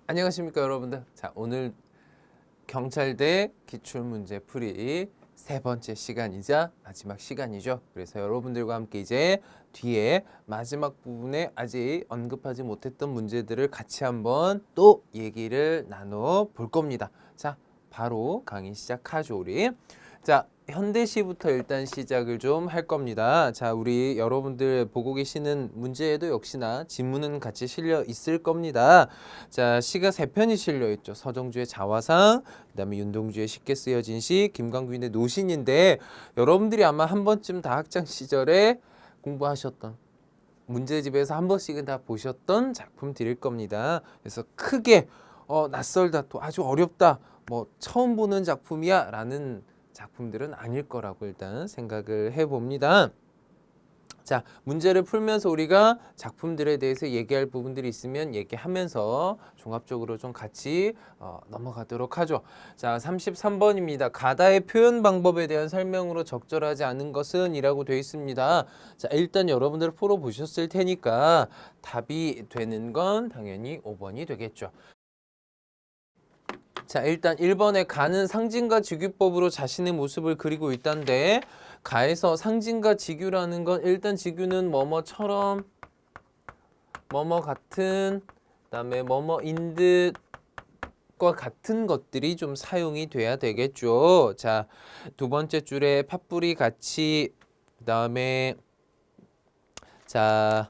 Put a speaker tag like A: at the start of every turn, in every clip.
A: 안녕하십니까 여러분들. 자, 오늘 경찰대 기출문제 풀이 세 번째 시간이자 마지막 시간이죠. 그래서 여러분들과 함께 이제 뒤에 마지막 부분에 아직 언급하지 못했던 문제들을 같이 한번 또 얘기를 나눠 볼 겁니다. 자, 바로 강의 시작하죠, 우리. 자, 현대시부터 일단 시작을 좀 할 겁니다. 자, 우리 여러분들 보고 계시는 문제에도 역시나 지문은 같이 실려 있을 겁니다. 자, 시가 세 편이 실려 있죠. 서정주의 자화상, 그다음에 윤동주의 쉽게 쓰여진 시, 김광균의 노신인데 여러분들이 아마 한 번쯤 다 학창 시절에 공부하셨던 문제집에서 한 번씩은 다 보셨던 작품들일 겁니다. 그래서 크게 낯설다, 또 아주 어렵다, 뭐 처음 보는 작품이야 라는 작품들은 아닐 거라고 일단 생각을 해봅니다. 자, 문제를 풀면서 우리가 작품들에 대해서 얘기할 부분들이 있으면 얘기하면서 종합적으로 좀 같이 넘어가도록 하죠. 자, 33번입니다. 가다의 표현 방법에 대한 설명으로 적절하지 않은 것은 이라고 되어 있습니다. 자, 일단 여러분들 풀어보셨을 테니까 답이 되는 건 당연히 5번이 되겠죠. 자, 일단 1번에 가는 상징과 직유법으로 자신의 모습을 그리고 있다는데 가에서 상징과 직유라는 건 일단 직유는 뭐뭐처럼 뭐뭐 같은 그다음에 뭐뭐인 듯과 같은 것들이 좀 사용이 돼야 되겠죠. 자, 두 번째 줄에 팥뿌리 같이 그다음에 자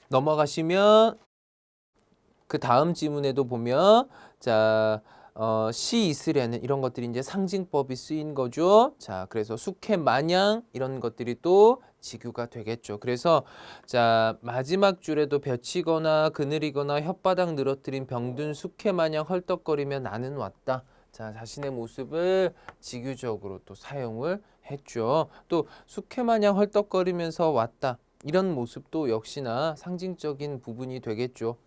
A: 넘어가시면 그 다음 지문에도 보면 자 시 있으려는 이런 것들이 이제 상징법이 쓰인 거죠. 자, 그래서 숙회 마냥 이런 것들이 또 직유가 되겠죠. 그래서 자, 마지막 줄에도 벼치거나 그늘이거나 혓바닥 늘어뜨린 병든 숙회 마냥 헐떡거리며 나는 왔다. 자, 자신의 모습을 직유적으로 또 사용을 했죠. 또 숙회 마냥 헐떡거리면서 왔다. 이런 모습도 역시나 상징적인 부분이 되겠죠.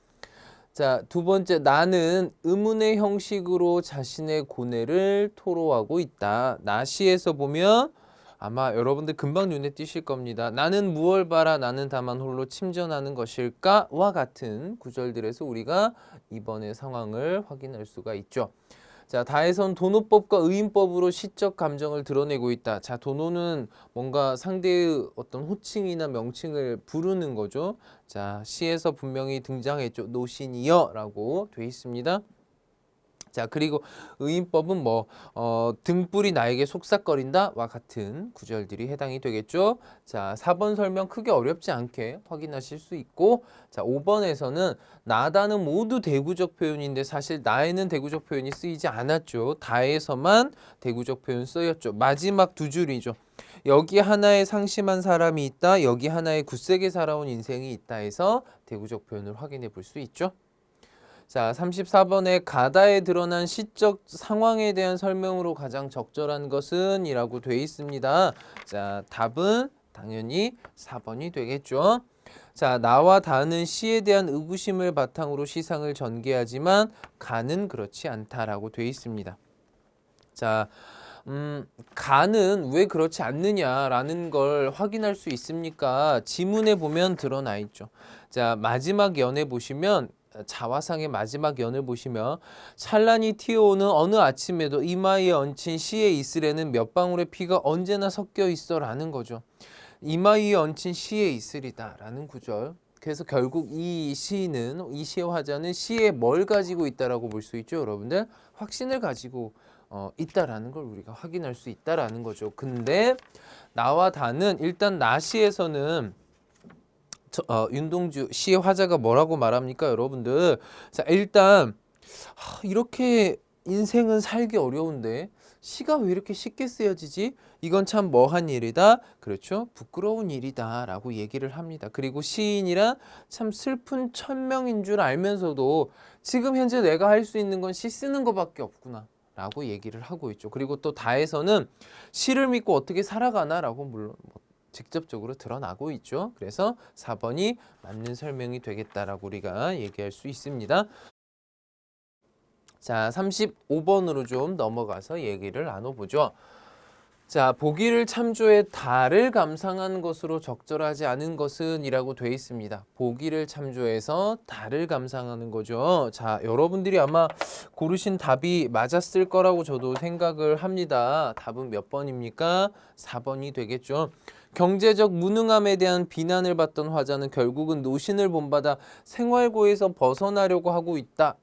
A: 자, 두 번째, 나는 의문의 형식으로 자신의 고뇌를 토로하고 있다. 나시에서 보면 아마 여러분들 금방 눈에 띄실 겁니다. 나는 무얼 바라 나는 다만 홀로 침전하는 것일까? 와 같은 구절들에서 우리가 이번의 상황을 확인할 수가 있죠. 자, 다해선 도노법과 의인법으로 시적 감정을 드러내고 있다. 자, 도노는 뭔가 상대의 어떤 호칭이나 명칭을 부르는 거죠. 자, 시에서 분명히 등장했죠. 노신이여 라고 돼 있습니다. 자, 그리고 의인법은 뭐 등불이 나에게 속삭거린다 와 같은 구절들이 해당이 되겠죠. 자, 4번 설명 크게 어렵지 않게 확인하실 수 있고, 자, 5번에서는 나다는 모두 대구적 표현인데 사실 나에는 대구적 표현이 쓰이지 않았죠. 다에서만 대구적 표현 쓰였죠. 마지막 두 줄이죠. 여기 하나에 상심한 사람이 있다, 여기 하나에 굳세게 살아온 인생이 있다 해서 대구적 표현을 확인해 볼 수 있죠. 자, 34번에 가다에 드러난 시적 상황에 대한 설명으로 가장 적절한 것은 이라고 돼 있습니다. 자, 답은 당연히 4번이 되겠죠. 자, 나와 다는 시에 대한 의구심을 바탕으로 시상을 전개하지만 가는 그렇지 않다라고 돼 있습니다. 자, 가는 왜 그렇지 않느냐라는 걸 확인할 수 있습니까? 지문에 보면 드러나 있죠. 자, 마지막 연에 보시면 자화상의 마지막 연을 보시면 찬란히 튀어오는 어느 아침에도 이마에 얹힌 시의 이슬에는 몇 방울의 피가 언제나 섞여 있어 라는 거죠. 이마에 얹힌 시의 이슬이다 라는 구절. 그래서 결국 이 시는, 이 시의 화자는 시에 뭘 가지고 있다라고 볼 수 있죠, 여러분들? 확신을 가지고 있다라는 걸 우리가 확인할 수 있다라는 거죠. 근데 나와 다는 일단 나시에서는 윤동주 시의 화자가 뭐라고 말합니까, 여러분들? 자, 일단 이렇게 인생은 살기 어려운데 시가 왜 이렇게 쉽게 쓰여지지? 이건 참 뭐한 일이다. 그렇죠? 부끄러운 일이다 라고 얘기를 합니다. 그리고 시인이란 참 슬픈 천명인 줄 알면서도 지금 현재 내가 할 수 있는 건 시 쓰는 것밖에 없구나 라고 얘기를 하고 있죠. 그리고 또 다에서는 시를 믿고 어떻게 살아가나 라고 물론 직접적으로 드러나고 있죠. 그래서 4번이 맞는 설명이 되겠다라고 우리가 얘기할 수 있습니다. 자, 35번으로 좀 넘어가서 얘기를 나눠보죠. 자, 보기를 참조해 달을 감상한 것으로 적절하지 않은 것은 이라고 돼 있습니다. 보기를 참조해서 달을 감상하는 거죠. 자, 여러분들이 아마 고르신 답이 맞았을 거라고 저도 생각을 합니다. 답은 몇 번입니까? 4번이 되겠죠. 경제적 무능함에 대한 비난을 받던 화자는 결국은 노신을 본받아 생활고에서 벗어나려고 하고 있다.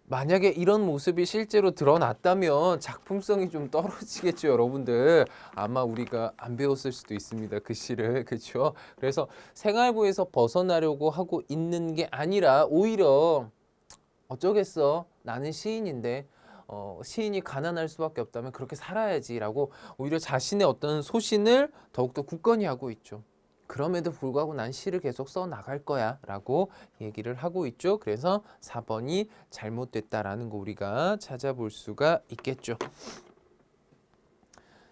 A: 만약에 이런 모습이 실제로 드러났다면 작품성이 좀 떨어지겠죠, 여러분들. 아마 우리가 안 배웠을 수도 있습니다, 글씨를. 그렇죠? 그래서 생활고에서 벗어나려고 하고 있는 게 아니라 오히려 어쩌겠어. 나는 시인인데 시인이 가난할 수밖에 없다면 그렇게 살아야지라고 오히려 자신의 어떤 소신을 더욱더 굳건히 하고 있죠. 그럼에도 불구하고 난 시를 계속 써 나갈 거야 라고 얘기를 하고 있죠. 그래서 4번이 잘못됐다라는 거 우리가 찾아볼 수가 있겠죠.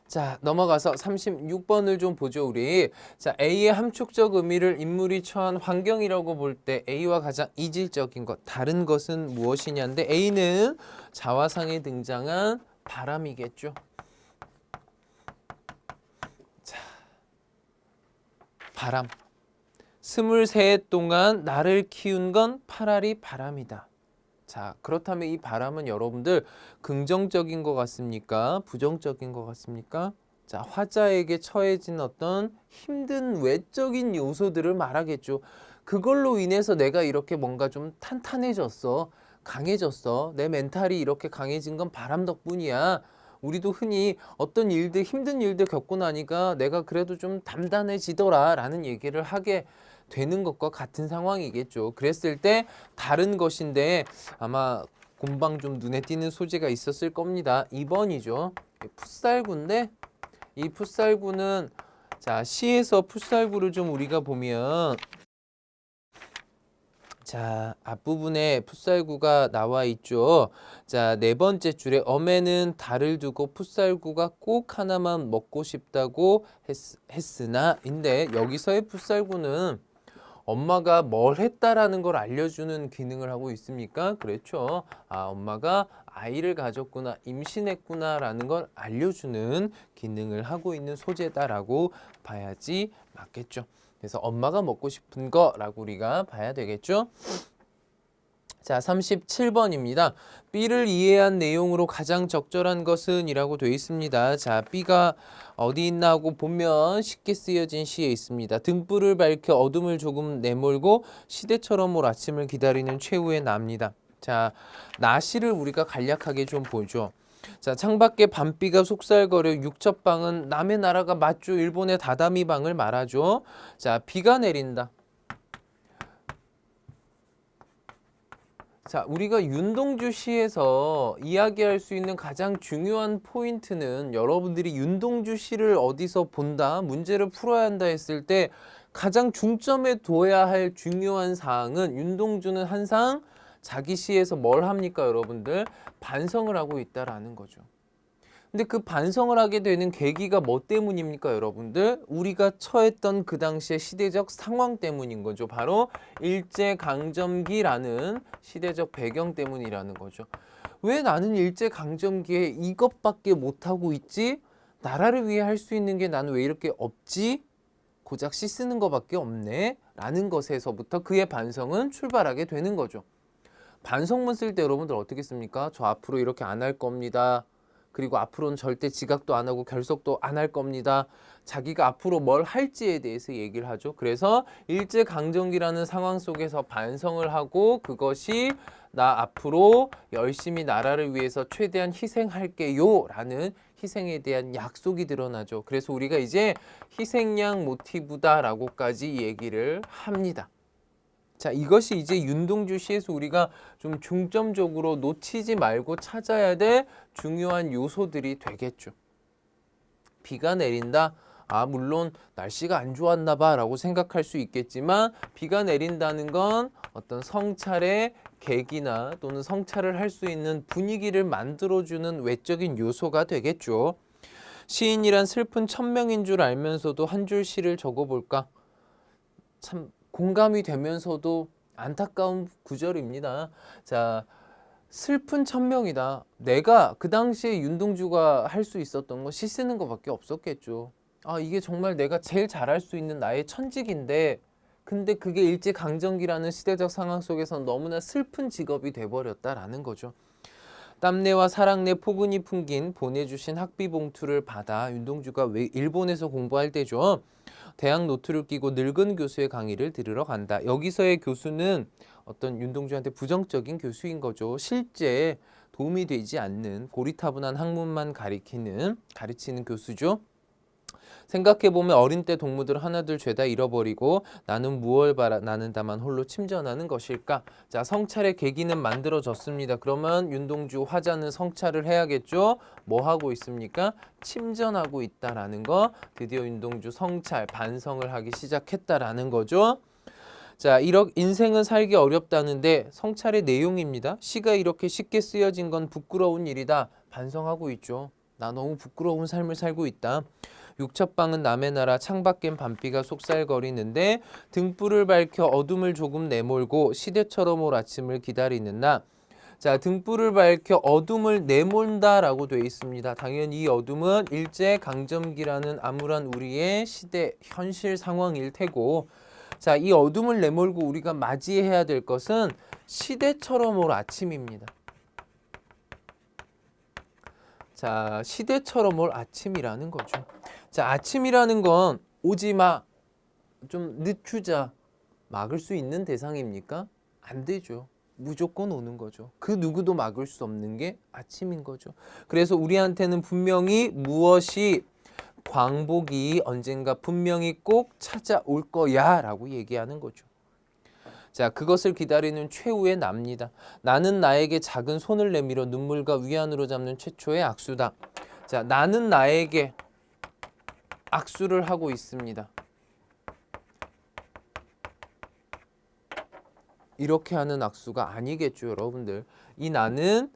A: 자, 넘어가서 36번을 좀 보죠, 우리. 자, A의 함축적 의미를 인물이 처한 환경이라고 볼 때 A와 가장 이질적인 것, 다른 것은 무엇이냐인데 A는 자화상에 등장한 바람이겠죠. 바람. 23해 동안 나를 키운 건 파라리 바람이다. 자, 그렇다면 이 바람은 여러분들 긍정적인 것 같습니까? 부정적인 것 같습니까? 자, 화자에게 처해진 어떤 힘든 외적인 요소들을 말하겠죠. 그걸로 인해서 내가 이렇게 뭔가 좀 탄탄해졌어. 강해졌어. 내 멘탈이 이렇게 강해진 건 바람 덕분이야. 우리도 흔히 어떤 일들, 힘든 일들 겪고 나니까 내가 그래도 좀 단단해지더라 라는 얘기를 하게 되는 것과 같은 상황이겠죠. 그랬을 때 다른 것인데 아마 금방 좀 눈에 띄는 소재가 있었을 겁니다. 2번이죠. 풋살구인데 이 풋살구는 자, 시에서 풋살구를 좀 우리가 보면 자, 앞부분에 풋살구가 나와 있죠. 자, 네 번째 줄에 엄에는 달을 두고 풋살구가 꼭 하나만 먹고 싶다고 했으나 인데 여기서의 풋살구는 엄마가 뭘 했다라는 걸 알려주는 기능을 하고 있습니까? 그렇죠. 아, 엄마가 아이를 가졌구나, 임신했구나라는 걸 알려주는 기능을 하고 있는 소재다라고 봐야지 맞겠죠. 그래서 엄마가 먹고 싶은 거라고 우리가 봐야 되겠죠. 자, 37번입니다. B를 이해한 내용으로 가장 적절한 것은 이라고 되어 있습니다. 자, B가 어디 있나 하고 보면 쉽게 쓰여진 시에 있습니다. 등불을 밝혀 어둠을 조금 내몰고 시대처럼 올 아침을 기다리는 최후의 나입니다. 자, 나시를 우리가 간략하게 좀 보죠. 자, 창밖에 밤비가 속살거려 육첩방은 남의 나라가 맞죠. 일본의 다다미 방을 말하죠. 자, 비가 내린다. 자, 우리가 윤동주 시에서 이야기할 수 있는 가장 중요한 포인트는 여러분들이 윤동주 시를 어디서 본다, 문제를 풀어야 한다 했을 때 가장 중점에 둬야 할 중요한 사항은 윤동주는 항상 자기 시에서 뭘 합니까, 여러분들? 반성을 하고 있다라는 거죠. 근데 그 반성을 하게 되는 계기가 뭐 때문입니까, 여러분들? 우리가 처했던 그 당시의 시대적 상황 때문인 거죠. 바로 일제강점기라는 시대적 배경 때문이라는 거죠. 왜 나는 일제강점기에 이것밖에 못하고 있지? 나라를 위해 할 수 있는 게 나는 왜 이렇게 없지? 고작 시 쓰는 것밖에 없네? 라는 것에서부터 그의 반성은 출발하게 되는 거죠. 반성문 쓸 때 여러분들 어떻게 씁니까? 저 앞으로 이렇게 안 할 겁니다. 그리고 앞으로는 절대 지각도 안 하고 결석도 안 할 겁니다. 자기가 앞으로 뭘 할지에 대해서 얘기를 하죠. 그래서 일제강점기라는 상황 속에서 반성을 하고 그것이 나 앞으로 열심히 나라를 위해서 최대한 희생할게요 라는 희생에 대한 약속이 드러나죠. 그래서 우리가 이제 희생양 모티브다라고까지 얘기를 합니다. 자, 이것이 이제 윤동주 시에서 우리가 좀 중점적으로 놓치지 말고 찾아야 될 중요한 요소들이 되겠죠. 비가 내린다. 아, 물론 날씨가 안 좋았나 봐 라고 생각할 수 있겠지만 비가 내린다는 건 어떤 성찰의 계기나 또는 성찰을 할 수 있는 분위기를 만들어주는 외적인 요소가 되겠죠. 시인이란 슬픈 천명인 줄 알면서도 한 줄 시를 적어볼까? 참 공감이 되면서도 안타까운 구절입니다. 자, 슬픈 천명이다. 내가 그 당시에 윤동주가 할 수 있었던 건 시 쓰는 것밖에 없었겠죠. 아, 이게 정말 내가 제일 잘할 수 있는 나의 천직인데, 근데 그게 일제강점기라는 시대적 상황 속에서 너무나 슬픈 직업이 돼버렸다라는 거죠. 땀내와 사랑내 포근히 풍긴 보내주신 학비 봉투를 받아 윤동주가 일본에서 공부할 때죠. 대학 노트를 끼고 늙은 교수의 강의를 들으러 간다. 여기서의 교수는 어떤 윤동주한테 부정적인 교수인 거죠. 실제 도움이 되지 않는 고리타분한 학문만 가르치는 교수죠. 생각해보면 어린 때 동무들 하나둘 죄다 잃어버리고 나는 무얼 나는 다만 홀로 침전하는 것일까? 자, 성찰의 계기는 만들어졌습니다. 그러면 윤동주 화자는 성찰을 해야겠죠? 뭐 하고 있습니까? 침전하고 있다라는 거. 드디어 윤동주 성찰, 반성을 하기 시작했다라는 거죠. 자, 인생은 살기 어렵다는데 성찰의 내용입니다. 시가 이렇게 쉽게 쓰여진 건 부끄러운 일이다. 반성하고 있죠. 나 너무 부끄러운 삶을 살고 있다. 육첩방은 남의 나라 창밖엔 밤비가 속살거리는데 등불을 밝혀 어둠을 조금 내몰고 시대처럼 올 아침을 기다리는 나. 자, 등불을 밝혀 어둠을 내몬다라고 되어 있습니다. 당연히 이 어둠은 일제강점기라는 암울한 우리의 시대 현실 상황일 테고, 자, 이 어둠을 내몰고 우리가 맞이해야 될 것은 시대처럼 올 아침입니다. 자, 시대처럼 올 아침이라는 거죠. 자, 아침이라는 건 오지 마, 좀 늦추자, 막을 수 있는 대상입니까? 안 되죠. 무조건 오는 거죠. 그 누구도 막을 수 없는 게 아침인 거죠. 그래서 우리한테는 분명히 무엇이 광복이 언젠가 분명히 꼭 찾아올 거야 라고 얘기하는 거죠. 자, 그것을 기다리는 최후의 납니다. 나는 나에게 작은 손을 내밀어 눈물과 위안으로 잡는 최초의 악수다. 자, 나는 나에게 악수를 하고 있습니다. 이렇게 하는 악수가 아니겠죠, 여러분들. 이 나는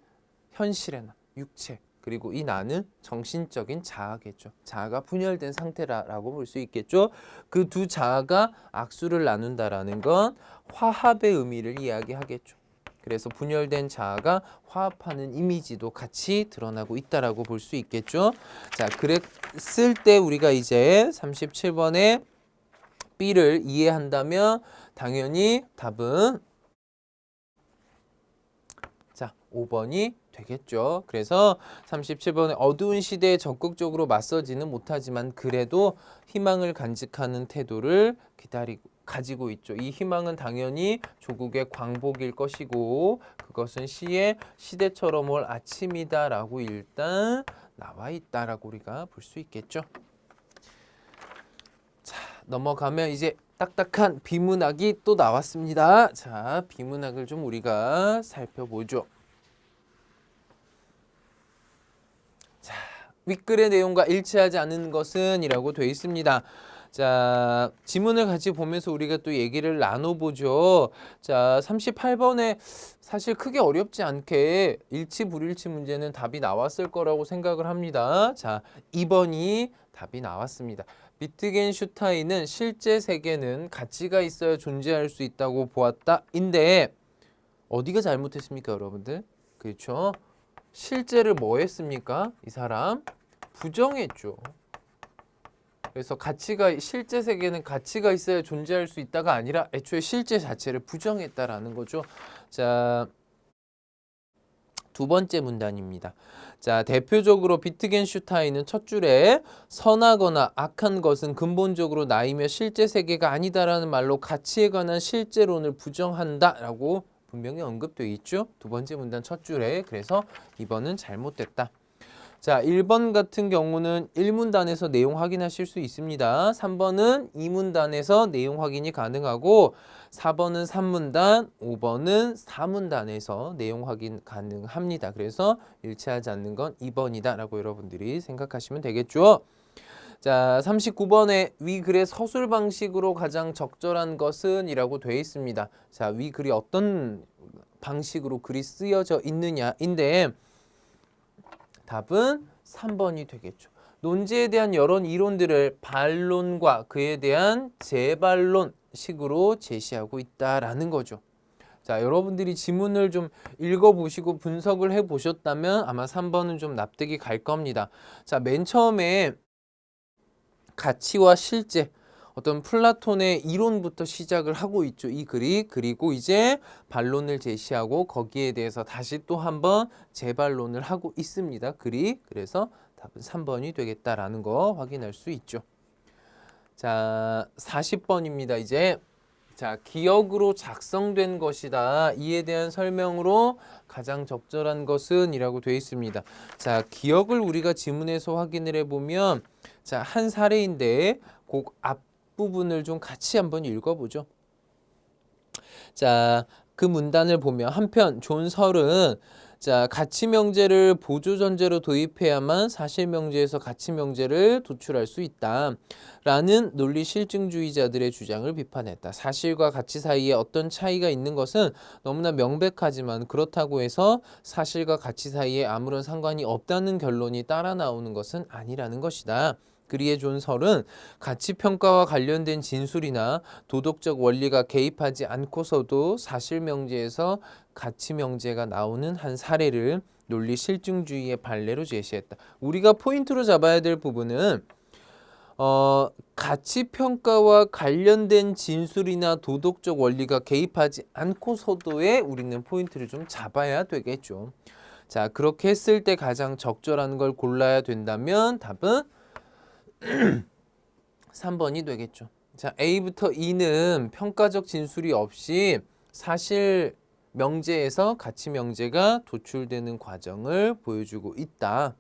A: 현실의 나, 육체, 그리고 이 나는 정신적인 자아겠죠. 자아가 분열된 상태라고 볼 수 있겠죠. 그 두 자아가 악수를 나눈다라는 건 화합의 의미를 이야기하겠죠. 그래서 분열된 자아가 화합하는 이미지도 같이 드러나고 있다라고 볼 수 있겠죠. 자, 그랬을 때 우리가 이제 37번의 B를 이해한다면 당연히 답은 5번이 되겠죠. 그래서 37번에 어두운 시대에 적극적으로 맞서지는 못하지만 그래도 희망을 간직하는 태도를 가지고 있죠. 이 희망은 당연히 조국의 광복일 것이고 그것은 시의 시대처럼 올 아침이다라고 일단 나와 있다라고 우리가 볼 수 있겠죠. 자, 넘어가면 이제 딱딱한 비문학이 또 나왔습니다. 자, 비문학을 좀 우리가 살펴보죠. 자, 윗글의 내용과 일치하지 않는 것은 이라고 되어 있습니다. 자, 지문을 같이 보면서 우리가 또 얘기를 나눠보죠. 자, 38번에 사실 크게 어렵지 않게 일치 불일치 문제는 답이 나왔을 거라고 생각을 합니다. 자, 2번이 답이 나왔습니다. 비트겐슈타인은 실제 세계는 가치가 있어야 존재할 수 있다고 보았다. 인데 어디가 잘못했습니까, 여러분들? 그렇죠? 실제를 뭐 했습니까? 이 사람 부정했죠. 그래서 실제 세계는 가치가 있어야 존재할 수 있다가 아니라 애초에 실제 자체를 부정했다라는 거죠. 자, 두 번째 문단입니다. 자, 대표적으로 비트겐슈타인은 첫 줄에 선하거나 악한 것은 근본적으로 나이며 실제 세계가 아니다라는 말로 가치에 관한 실제론을 부정한다라고 분명히 언급되어 있죠. 두 번째 문단 첫 줄에. 그래서 2번은 잘못됐다. 자, 1번 같은 경우는 1문단에서 내용 확인하실 수 있습니다. 3번은 2문단에서 내용 확인이 가능하고 4번은 3문단, 5번은 4문단에서 내용 확인 가능합니다. 그래서 일치하지 않는 건 2번이다 라고 여러분들이 생각하시면 되겠죠. 자, 39번에 위 글의 서술 방식으로 가장 적절한 것은 이라고 되어 있습니다. 자, 위 글이 어떤 방식으로 글이 쓰여져 있느냐인데 답은 3번이 되겠죠. 논지에 대한 여러 이론들을 반론과 그에 대한 재반론식으로 제시하고 있다라는 거죠. 자, 여러분들이 지문을 좀 읽어보시고 분석을 해보셨다면 아마 3번은 좀 납득이 갈 겁니다. 자, 맨 처음에 가치와 실제, 어떤 플라톤의 이론부터 시작을 하고 있죠. 이 글이. 그리고 이제 반론을 제시하고 거기에 대해서 다시 또 한번 재반론을 하고 있습니다. 글이. 그래서 답은 3번이 되겠다라는 거 확인할 수 있죠. 자, 40번입니다. 이제 자, 기억으로 작성된 것이다. 이에 대한 설명으로 가장 적절한 것은 이라고 되어 있습니다. 자, 기억을 우리가 지문에서 확인을 해보면 자, 한 사례인데 그 앞부분을 좀 같이 한번 읽어보죠. 자, 그 문단을 보면 한편 존설은 자, 가치명제를 보조전제로 도입해야만 사실명제에서 가치명제를 도출할 수 있다. 라는 논리 실증주의자들의 주장을 비판했다. 사실과 가치 사이에 어떤 차이가 있는 것은 너무나 명백하지만 그렇다고 해서 사실과 가치 사이에 아무런 상관이 없다는 결론이 따라 나오는 것은 아니라는 것이다. 그리에 존설은 가치평가와 관련된 진술이나 도덕적 원리가 개입하지 않고서도 사실명제에서 가치명제가 나오는 한 사례를 논리 실증주의의 판례로 제시했다. 우리가 포인트로 잡아야 될 부분은 가치평가와 관련된 진술이나 도덕적 원리가 개입하지 않고서도의 우리는 포인트를 좀 잡아야 되겠죠. 자, 그렇게 했을 때 가장 적절한 걸 골라야 된다면 답은 3번이 되겠죠. 자, A부터 E는 평가적 진술이 없이 사실 명제에서 가치 명제가 도출되는 과정을 보여주고 있다.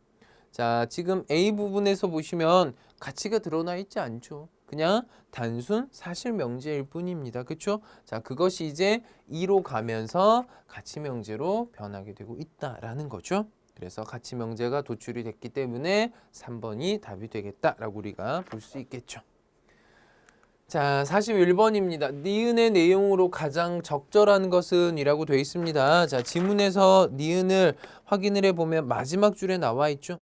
A: 자, 지금 A 부분에서 보시면 가치가 드러나 있지 않죠. 그냥 단순 사실 명제일 뿐입니다. 그렇죠? 자, 그것이 이제 2로 가면서 가치 명제로 변하게 되고 있다라는 거죠. 그래서 가치 명제가 도출이 됐기 때문에 3번이 답이 되겠다라고 우리가 볼 수 있겠죠. 자, 41번입니다. 니은의 내용으로 가장 적절한 것은 이라고 되어 있습니다. 자, 지문에서 니은을 확인을 해보면 마지막 줄에 나와 있죠.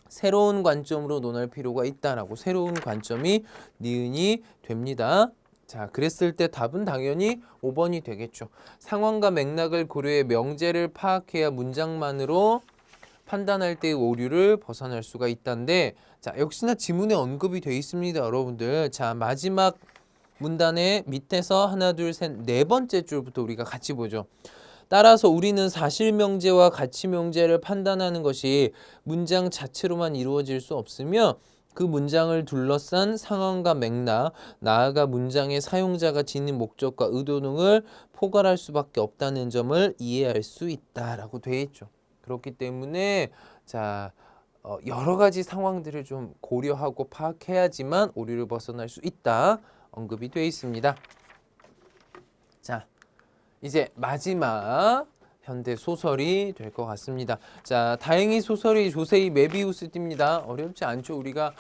A: 새로운 관점으로 논할 필요가 있다라고 새로운 관점이 니은이 됩니다. 자, 그랬을 때 답은 당연히 5번이 되겠죠. 상황과 맥락을 고려해 명제를 파악해야 문장만으로 판단할 때의 오류를 벗어날 수가 있다는데 자, 역시나 지문에 언급이 되어 있습니다, 여러분들. 자, 마지막 문단의 밑에서 하나, 둘, 셋, 네 번째 줄부터 우리가 같이 보죠. 따라서 우리는 사실명제와 가치명제를 판단하는 것이 문장 자체로만 이루어질 수 없으며 그 문장을 둘러싼 상황과 맥락, 나아가 문장의 사용자가 지닌 목적과 의도 등을 포괄할 수밖에 없다는 점을 이해할 수 있다라고 되어 있죠. 그렇기 때문에 자, 여러 가지 상황들을 좀 고려하고 파악해야지만 오류를 벗어날 수 있다 언급이 되어 있습니다. 자, 이제 마지막 현대 소설이 될 것 같습니다. 자, 다행히 소설이 조세희 메비우스입니다. 어렵지 않죠. 우리가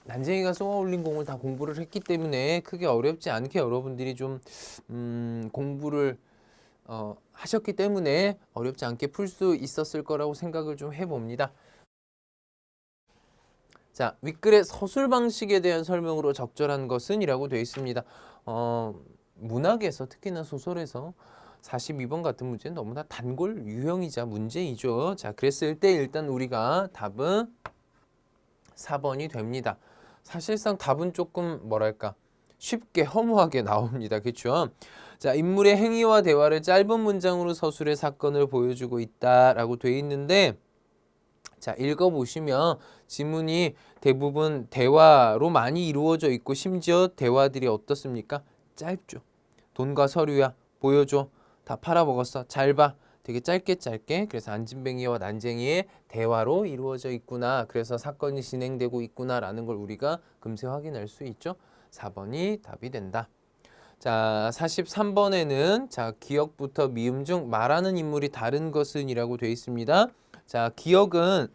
A: 난쟁이가 쏘아올린 공을 다 공부를 했기 때문에 크게 어렵지 않게 여러분들이 좀 공부를 하셨기 때문에 어렵지 않게 풀 수 있었을 거라고 생각을 좀 해봅니다. 자, 윗글의 서술 방식에 대한 설명으로 적절한 것은 이라고 되어 있습니다. 문학에서 특히나 소설에서 42번 같은 문제는 너무나 단골 유형이자 문제이죠. 자, 그랬을 때 일단 우리가 답은 4번이 됩니다. 사실상 답은 조금 뭐랄까 쉽게 허무하게 나옵니다. 그렇죠? 자, 인물의 행위와 대화를 짧은 문장으로 서술의 사건을 보여주고 있다라고 되어 있는데 자, 읽어보시면 지문이 대부분 대화로 많이 이루어져 있고 심지어 대화들이 어떻습니까? 짧죠. 돈과 서류야, 보여줘, 다 팔아먹었어, 잘 봐. 되게 짧게 그래서 안진뱅이와 난쟁이의 대화로 이루어져 있구나. 그래서 사건이 진행되고 있구나라는 걸 우리가 금세 확인할 수 있죠. 4번이 답이 된다. 자, 43번에는 자, 기억부터 미음 중 말하는 인물이 다른 것은 이라고 되어 있습니다. 자, 기억은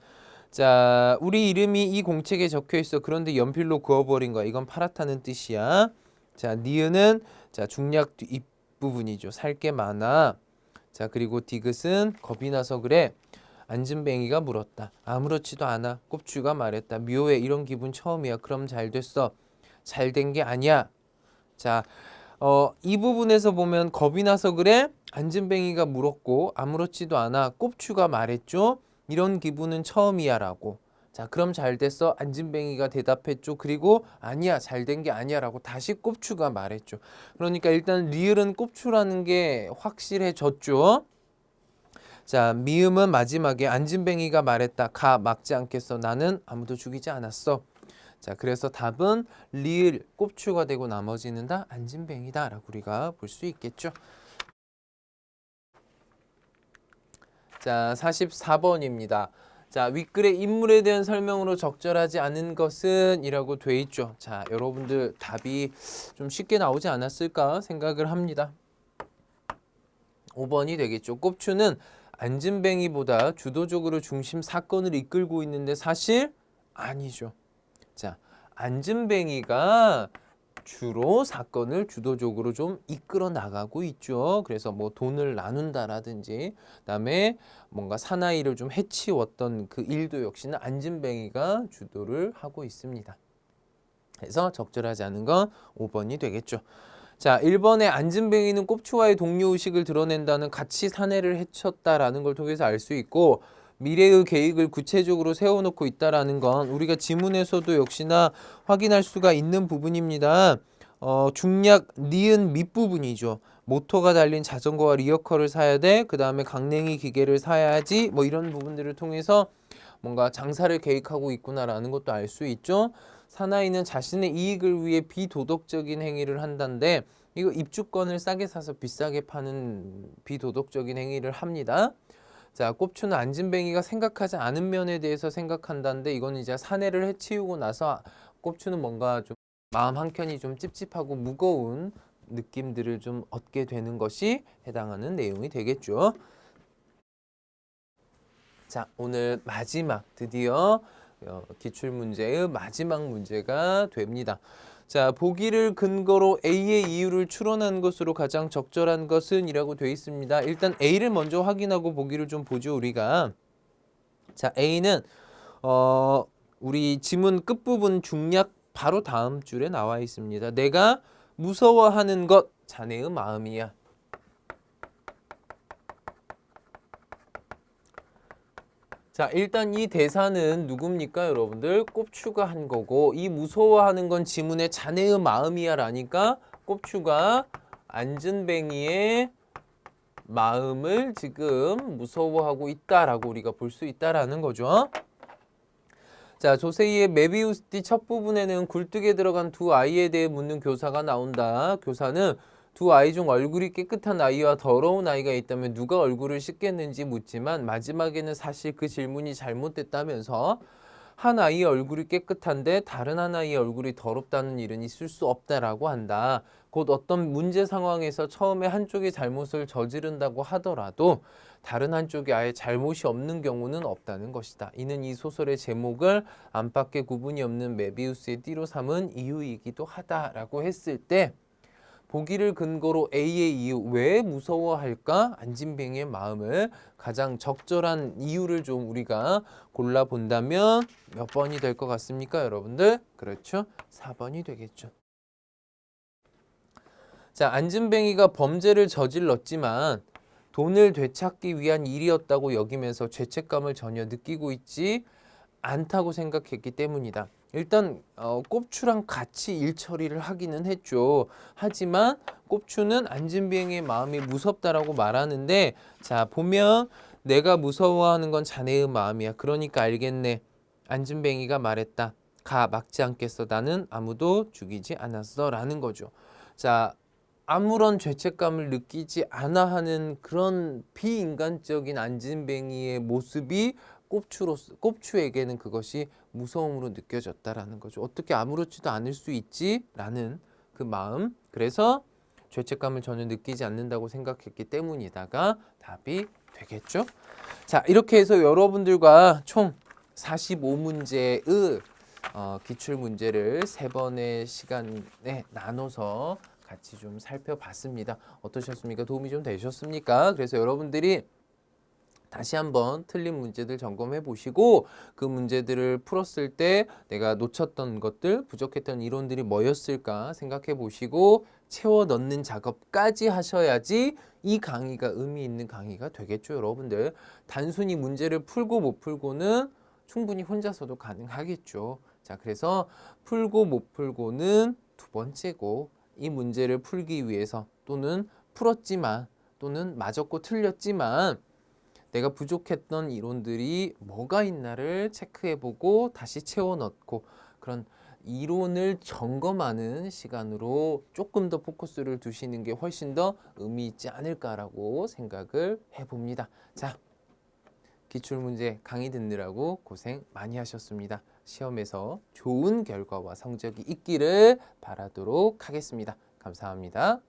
A: 자, 우리 이름이 이 공책에 적혀 있어. 그런데 연필로 그어버린 거야. 이건 팔았다는 뜻이야. 자, 니은은 자, 중략 뒷부분이죠. 살 게 많아. 자, 그리고 디귿은 겁이 나서 그래. 안진뱅이가 물었다. 아무렇지도 않아. 꼽주가 말했다. 묘해. 이런 기분 처음이야. 그럼 잘 됐어. 잘 된 게 아니야. 자, 이 부분에서 보면 겁이 나서 그래? 안진뱅이가 물었고 아무렇지도 않아 꼽추가 말했죠. 이런 기분은 처음이야 라고. 자, 그럼 잘 됐어. 안진뱅이가 대답했죠. 그리고 아니야, 잘 된 게 아니야 라고 다시 꼽추가 말했죠. 그러니까 일단 리을은 꼽추라는 게 확실해졌죠. 자, 미음은 마지막에 안진뱅이가 말했다. 가 막지 않겠어. 나는 아무도 죽이지 않았어. 자, 그래서 답은 리을 꼽추가 되고 나머지는 다 안진뱅이다 라고 우리가 볼 수 있겠죠. 자, 44번입니다. 자, 윗글의 인물에 대한 설명으로 적절하지 않은 것은 이라고 돼 있죠. 자, 여러분들 답이 좀 쉽게 나오지 않았을까 생각을 합니다. 5번이 되겠죠. 꼽추는 안진뱅이보다 주도적으로 중심 사건을 이끌고 있는데 사실 아니죠. 자, 안진뱅이가 주로 사건을 주도적으로 좀 이끌어 나가고 있죠. 그래서 뭐 돈을 나눈다라든지 그다음에 뭔가 사나이를 좀 해치웠던 그 일도 역시나 안진뱅이가 주도를 하고 있습니다. 그래서 적절하지 않은 건 5번이 되겠죠. 자, 1번에 안진뱅이는 꼽추와의 동료의식을 드러낸다는 가치 사내를 해쳤다라는 걸 통해서 알 수 있고 미래의 계획을 구체적으로 세워놓고 있다라는 건 우리가 지문에서도 역시나 확인할 수가 있는 부분입니다. 중략 니은 밑부분이죠. 모터가 달린 자전거와 리어커를 사야 돼. 그 다음에 강냉이 기계를 사야지. 뭐 이런 부분들을 통해서 뭔가 장사를 계획하고 있구나라는 것도 알 수 있죠. 사나이는 자신의 이익을 위해 비도덕적인 행위를 한다는데 이거 입주권을 싸게 사서 비싸게 파는 비도덕적인 행위를 합니다. 자, 꼽추는 안진뱅이가 생각하지 않은 면에 대해서 생각한다는데 이건 이제 사내를 해치우고 나서 꼽추는 뭔가 좀 마음 한켠이 좀 찝찝하고 무거운 느낌들을 좀 얻게 되는 것이 해당하는 내용이 되겠죠. 자, 오늘 마지막 드디어 기출문제의 마지막 문제가 됩니다. 자, 보기를 근거로 A의 이유를 추론한 것으로 가장 적절한 것은 이라고 되어 있습니다. 일단 A를 먼저 확인하고 보기를 좀 보죠, 우리가. 자, A는 우리 지문 끝부분 중략 바로 다음 줄에 나와 있습니다. 내가 무서워하는 것 자네의 마음이야. 자, 일단 이 대사는 누굽니까, 여러분들? 꼽추가 한 거고 이 무서워하는 건 지문의 자네의 마음이야 라니까 꼽추가 안진뱅이의 마음을 지금 무서워하고 있다라고 우리가 볼 수 있다라는 거죠. 자, 조세희의 메비우스띠 첫 부분에는 굴뚝에 들어간 두 아이에 대해 묻는 교사가 나온다. 교사는 두 아이 중 얼굴이 깨끗한 아이와 더러운 아이가 있다면 누가 얼굴을 씻겠는지 묻지만 마지막에는 사실 그 질문이 잘못됐다면서 한 아이의 얼굴이 깨끗한데 다른 한 아이의 얼굴이 더럽다는 일은 있을 수 없다라고 한다. 곧 어떤 문제 상황에서 처음에 한쪽이 잘못을 저지른다고 하더라도 다른 한쪽이 아예 잘못이 없는 경우는 없다는 것이다. 이는 이 소설의 제목을 안팎의 구분이 없는 메비우스의 띠로 삼은 이유이기도 하다라고 했을 때 보기를 근거로 A의 이유, 왜 무서워할까? 안진뱅이의 마음을 가장 적절한 이유를 좀 우리가 골라본다면 몇 번이 될 것 같습니까, 여러분들? 그렇죠? 4번이 되겠죠. 자, 안진뱅이가 범죄를 저질렀지만 돈을 되찾기 위한 일이었다고 여기면서 죄책감을 전혀 느끼고 있지 않다고 생각했기 때문이다. 일단 꼽추랑 같이 일 처리를 하기는 했죠. 하지만 꼽추는 안진뱅이의 마음이 무섭다라고 말하는데 자, 보면 내가 무서워하는 건 자네의 마음이야. 그러니까 알겠네. 안진뱅이가 말했다. 가 막지 않겠어. 나는 아무도 죽이지 않았어. 라는 거죠. 자, 아무런 죄책감을 느끼지 않아 하는 그런 비인간적인 안진뱅이의 모습이 꼽추에게는 그것이 무서움으로 느껴졌다라는 거죠. 어떻게 아무렇지도 않을 수 있지? 라는 그 마음. 그래서 죄책감을 전혀 느끼지 않는다고 생각했기 때문이다가 답이 되겠죠. 자, 이렇게 해서 여러분들과 총 45문제의 기출문제를 3번의 시간에 나눠서 같이 좀 살펴봤습니다. 어떠셨습니까? 도움이 좀 되셨습니까? 그래서 여러분들이 다시 한번 틀린 문제들 점검해 보시고 그 문제들을 풀었을 때 내가 놓쳤던 것들, 부족했던 이론들이 뭐였을까 생각해 보시고 채워 넣는 작업까지 하셔야지 이 강의가 의미 있는 강의가 되겠죠, 여러분들. 단순히 문제를 풀고 못 풀고는 충분히 혼자서도 가능하겠죠. 자, 그래서 풀고 못 풀고는 두 번째고 이 문제를 풀기 위해서 또는 풀었지만 또는 맞았고 틀렸지만 내가 부족했던 이론들이 뭐가 있나를 체크해보고 다시 채워 넣고 그런 이론을 점검하는 시간으로 조금 더 포커스를 두시는 게 훨씬 더 의미 있지 않을까라고 생각을 해봅니다. 자, 기출문제 강의 듣느라고 고생 많이 하셨습니다. 시험에서 좋은 결과와 성적이 있기를 바라도록 하겠습니다. 감사합니다.